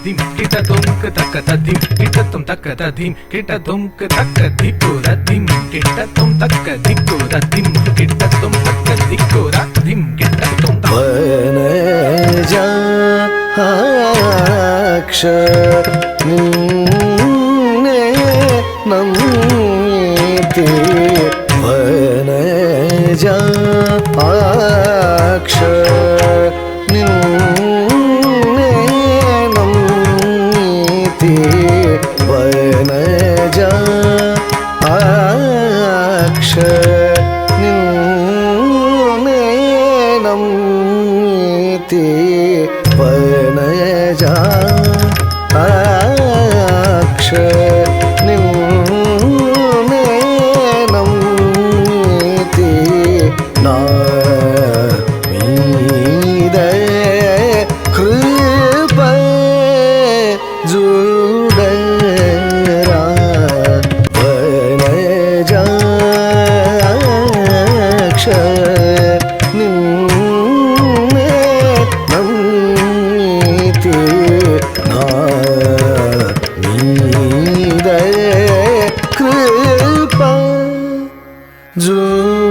धिम kit तुमक तक धिम kit तुम तक धिम किट तुमक तक धिकुर धिम किट तुम तक धिकुर धिम किट तुम तक धिकुर धिम किट तुम वनजाक्ष नम्यते वनजाक्ष वनजाक्ष नम्यते वनजाक्ष नम्यते नामीद कृप जुडरा वनजाक्ष नम्यते नामीद कृप जुडरा